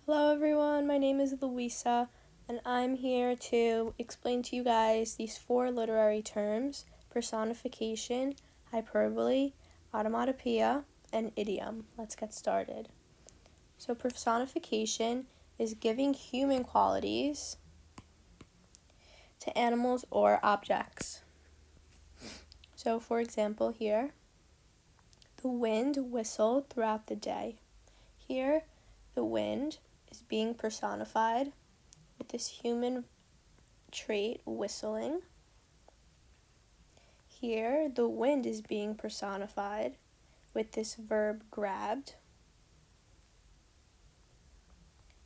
Hello everyone, my name is Louisa, and I'm here to explain to you guys these 4 literary terms: personification, hyperbole, onomatopoeia, and idiom. Let's get started. So personification is giving human qualities to animals or objects. So for example here, the wind whistled throughout the day. Here, the wind is being personified with this human trait, whistling. Here, the wind is being personified with this verb, grabbed.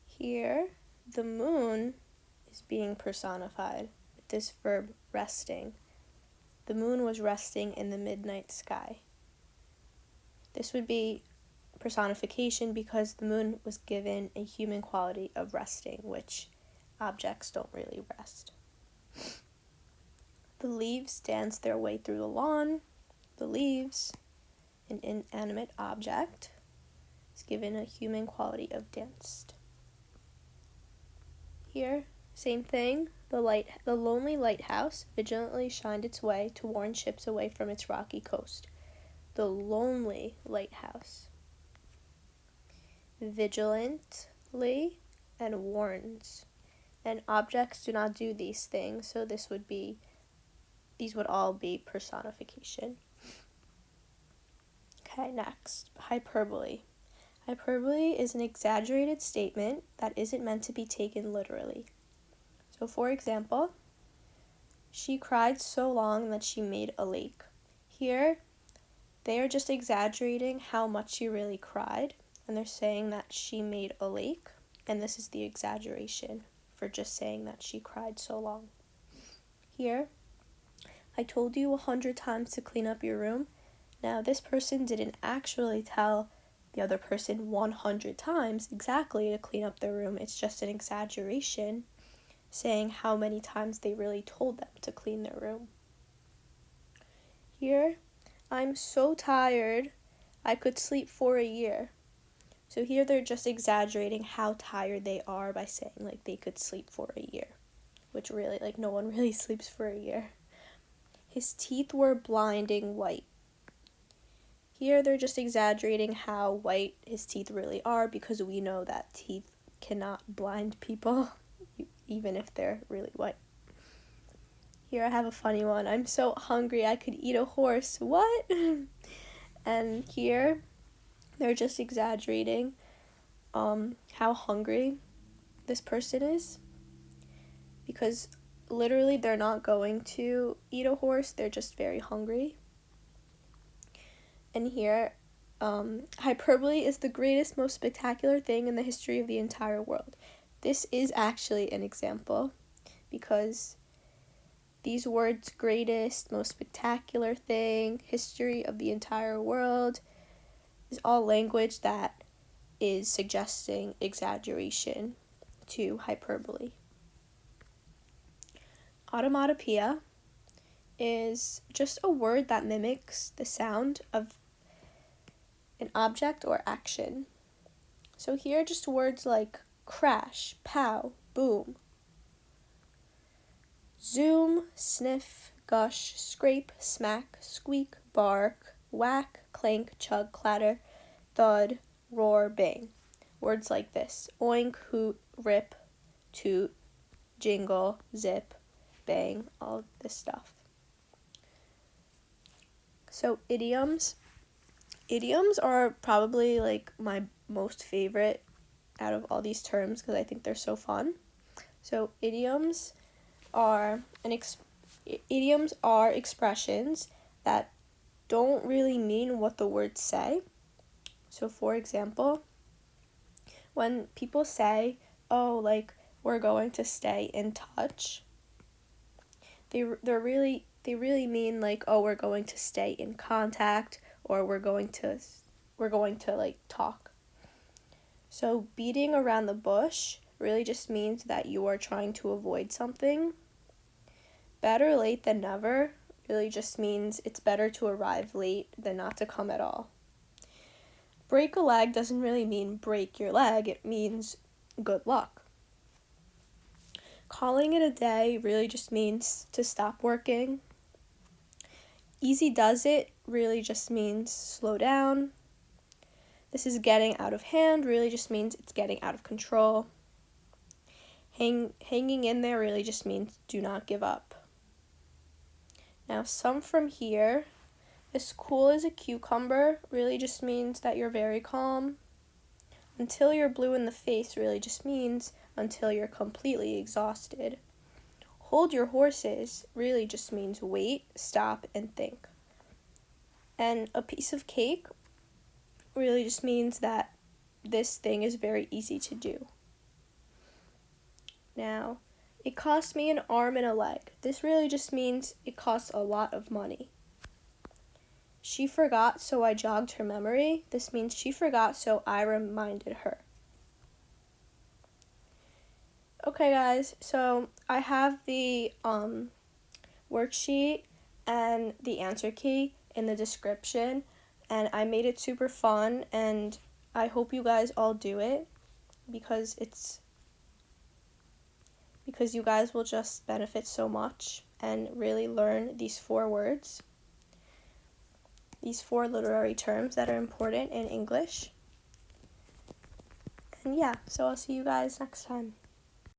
Here, the moon is being personified with this verb, resting. The moon was resting in the midnight sky. This would be personification because the moon was given a human quality of resting, which objects don't really rest. The leaves dance their way through the lawn. The leaves, an inanimate object, is given a human quality of danced. Here, same thing. The lonely lighthouse vigilantly shined its way to warn ships away from its rocky coast. The lonely lighthouse. Vigilantly and warns. And objects do not do these things, so these would all be personification. Okay, next, hyperbole. Hyperbole is an exaggerated statement that isn't meant to be taken literally. So for example, she cried so long that she made a lake. Here, they are just exaggerating how much she really cried, and they're saying that she made a lake, and this is the exaggeration for just saying that she cried so long. Here, I told you 100 times to clean up your room. Now, this person didn't actually tell the other person 100 times exactly to clean up their room. It's just an exaggeration saying how many times they really told them to clean their room. Here, I'm so tired, I could sleep for a year. So here they're just exaggerating how tired they are by saying like they could sleep for a year, which really, like, no one really sleeps for a year. His teeth were blinding white. Here they're just exaggerating how white his teeth really are because we know that teeth cannot blind people even if they're really white. Here I have a funny one. I'm so hungry I could eat a horse. What? And here they're just exaggerating how hungry this person is because literally they're not going to eat a horse, they're just very hungry. And here, hyperbole is the greatest, most spectacular thing in the history of the entire world. This is actually an example because these words, greatest, most spectacular thing, history of the entire world, is all language that is suggesting exaggeration to hyperbole. Automatopoeia is just a word that mimics the sound of an object or action. So here are just words like crash, pow, boom, zoom, sniff, gush, scrape, smack, squeak, bark, whack, clank, chug, clatter, thud, roar, bang. Words like this: oink, hoot, rip, toot, jingle, zip, bang, all this stuff. So idioms. Idioms are probably like my most favorite out of all these terms because I think they're so fun. So idioms are expressions that don't really mean what the words say. So for example, when people say, oh, like, we're going to stay in touch, they really mean like, oh, we're going to stay in contact, or we're going to like talk. So beating around the bush really just means that you are trying to avoid something. Better late than never really just means it's better to arrive late than not to come at all. Break a leg doesn't really mean break your leg. It means good luck. Calling it a day really just means to stop working. Easy does it really just means slow down. This is getting out of hand really just means it's getting out of control. Hanging in there really just means do not give up. Now some from here, as cool as a cucumber really just means that you're very calm. Until you're blue in the face really just means until you're completely exhausted. Hold your horses really just means wait, stop, and think. And a piece of cake really just means that this thing is very easy to do. Now, it cost me an arm and a leg. This really just means it costs a lot of money. She forgot, so I jogged her memory. This means she forgot, so I reminded her. Okay, guys, so I have the worksheet and the answer key in the description, and I made it super fun, and I hope you guys all do it because you guys will just benefit so much and really learn these 4 words, these 4 literary terms that are important in English. And yeah, so I'll see you guys next time.